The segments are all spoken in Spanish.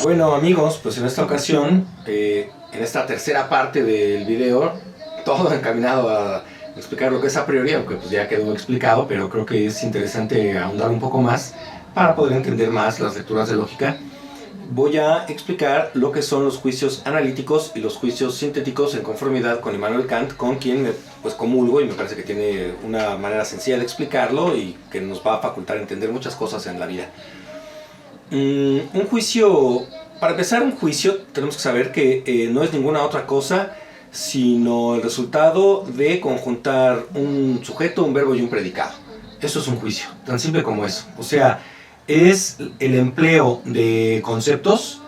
Bueno amigos, pues en esta ocasión, en esta tercera parte del video, todo encaminado a explicar lo que es a priori, aunque pues ya quedó explicado, pero creo que es interesante ahondar un poco más para poder entender más las lecturas de lógica. Voy a explicar lo que son los juicios analíticos y los juicios sintéticos en conformidad con Immanuel Kant, con quien pues comulgo, y me parece que tiene una manera sencilla de explicarlo y que nos va a facultar entender muchas cosas en la vida. Un juicio, para empezar un juicio tenemos que saber que no es ninguna otra cosa sino el resultado de conjuntar un sujeto, un verbo y un predicado. Eso es un juicio, tan simple como eso. O sea, es el empleo de conceptos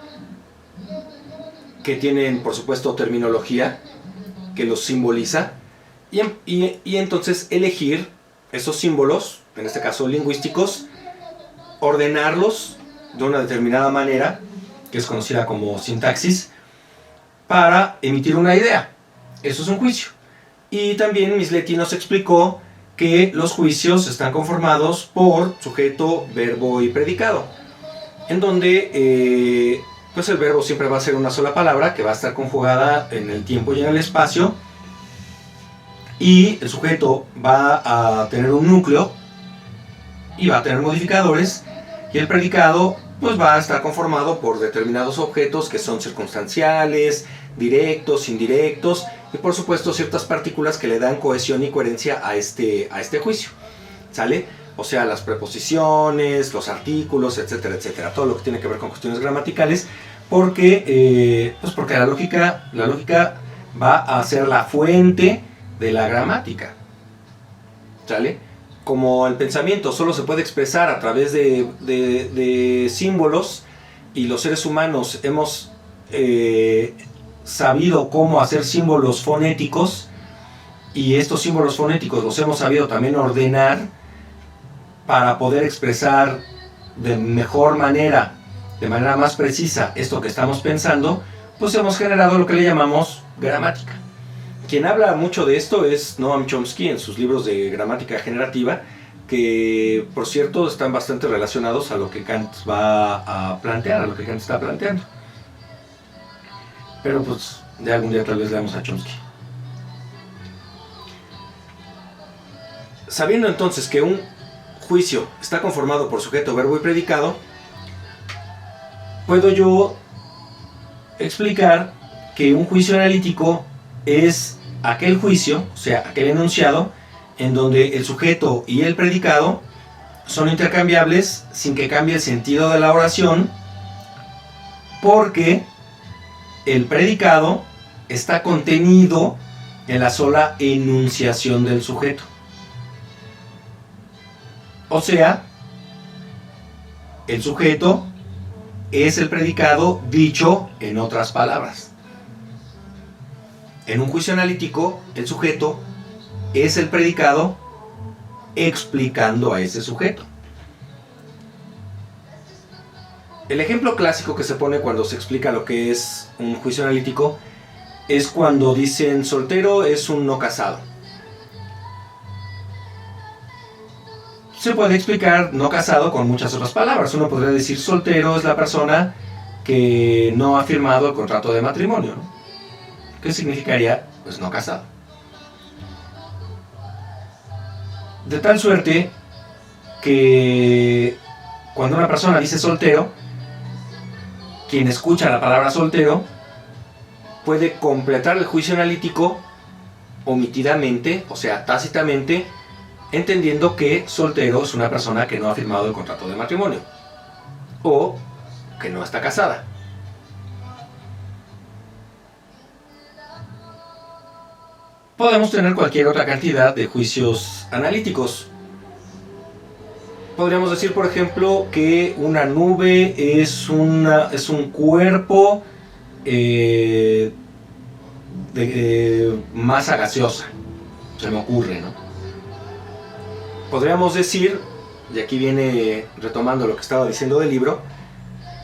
que tienen, por supuesto, terminología que los simboliza y entonces elegir esos símbolos, en este caso lingüísticos, ordenarlos de una determinada manera, que es conocida como sintaxis, para emitir una idea. Eso es un juicio. Y también Misletti nos explicó que los juicios están conformados por sujeto, verbo y predicado, en donde pues el verbo siempre va a ser una sola palabra que va a estar conjugada en el tiempo y en el espacio, y el sujeto va a tener un núcleo y va a tener modificadores, y el predicado pues va a estar conformado por determinados objetos que son circunstanciales, directos, indirectos, y por supuesto ciertas partículas que le dan cohesión y coherencia a este juicio, ¿sale? O sea, las preposiciones, los artículos, etcétera, etcétera, todo lo que tiene que ver con cuestiones gramaticales, porque la lógica va a ser la fuente de la gramática, ¿sale? Como el pensamiento solo se puede expresar a través de símbolos, y los seres humanos hemos sabido cómo hacer símbolos fonéticos, y estos símbolos fonéticos los hemos sabido también ordenar para poder expresar de mejor manera, de manera más precisa, esto que estamos pensando, pues hemos generado lo que le llamamos gramática. Quien habla mucho de esto es Noam Chomsky en sus libros de gramática generativa, que por cierto están bastante relacionados a lo que Kant va a plantear, a lo que Kant está planteando. Pero pues de algún día tal vez leamos a Chomsky. Sabiendo entonces que un juicio está conformado por sujeto, verbo y predicado, puedo yo explicar que un juicio analítico es aquel juicio, o sea, aquel enunciado, en donde el sujeto y el predicado son intercambiables sin que cambie el sentido de la oración, porque el predicado está contenido en la sola enunciación del sujeto. O sea, el sujeto es el predicado dicho en otras palabras. En un juicio analítico, el sujeto es el predicado explicando a ese sujeto. El ejemplo clásico que se pone cuando se explica lo que es un juicio analítico es cuando dicen soltero es un no casado. Se puede explicar no casado con muchas otras palabras. Uno podría decir soltero es la persona que no ha firmado el contrato de matrimonio, ¿no? ¿Qué significaría? Pues no casado. De tal suerte que cuando una persona dice soltero, quien escucha la palabra soltero puede completar el juicio analítico omitidamente, o sea, tácitamente, entendiendo que soltero es una persona que no ha firmado el contrato de matrimonio o que no está casada. Podemos tener cualquier otra cantidad de juicios analíticos. Podríamos decir, por ejemplo, que una nube es un cuerpo de masa gaseosa. Se me ocurre, ¿no? Podríamos decir, y aquí viene retomando lo que estaba diciendo del libro,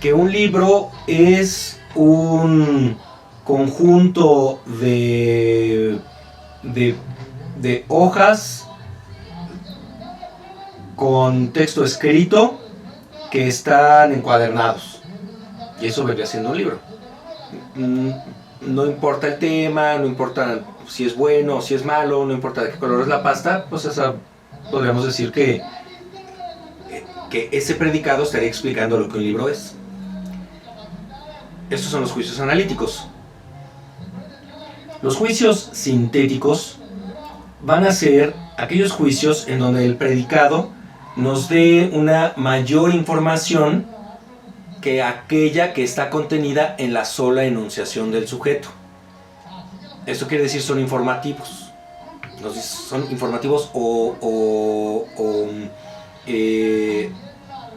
que un libro es un conjunto de hojas con texto escrito que están encuadernados. y eso vendría siendo un libro. No importa el tema, no importa si es bueno o si es malo, no importa de qué color es la pasta, pues esa podríamos decir que ese predicado estaría explicando lo que un libro es. Estos son los juicios analíticos. Los juicios sintéticos van a ser aquellos juicios en donde el predicado nos dé una mayor información que aquella que está contenida en la sola enunciación del sujeto. Esto quiere decir son informativos. Son informativos o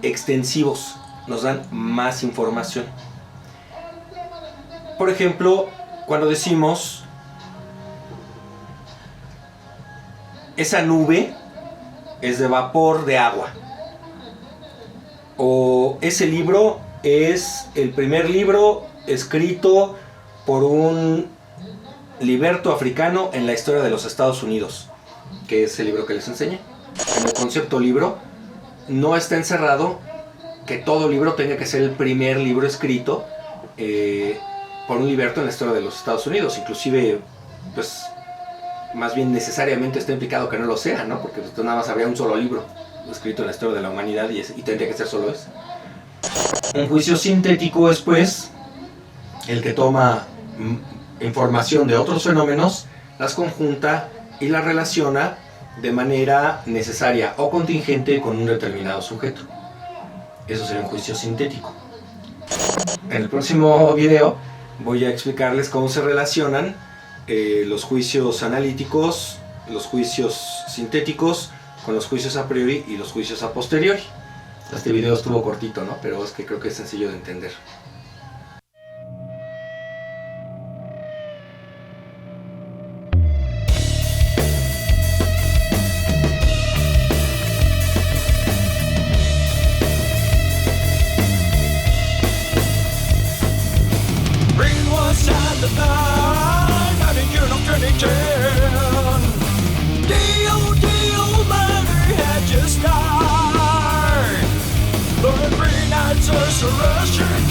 extensivos. Nos dan más información. Por ejemplo, cuando decimos esa nube es de vapor de agua, o ese libro es el primer libro escrito por un liberto africano en la historia de los Estados Unidos, que es el libro que les enseñé. En el concepto libro no está encerrado que todo libro tenga que ser el primer libro escrito por un liberto en la historia de los Estados Unidos. Inclusive, pues, más bien necesariamente está implicado que no lo sea, ¿no? Porque pues, nada más habría un solo libro escrito en la historia de la humanidad y tendría que ser solo ese. Un juicio sintético es, pues, el que toma información de otros fenómenos, las conjunta y las relaciona de manera necesaria o contingente con un determinado sujeto. Eso sería un juicio sintético. En el próximo video voy a explicarles cómo se relacionan los juicios analíticos, los juicios sintéticos con los juicios a priori y los juicios a posteriori. Este video estuvo cortito, ¿no? Pero es que creo que es sencillo de entender. Sorcerer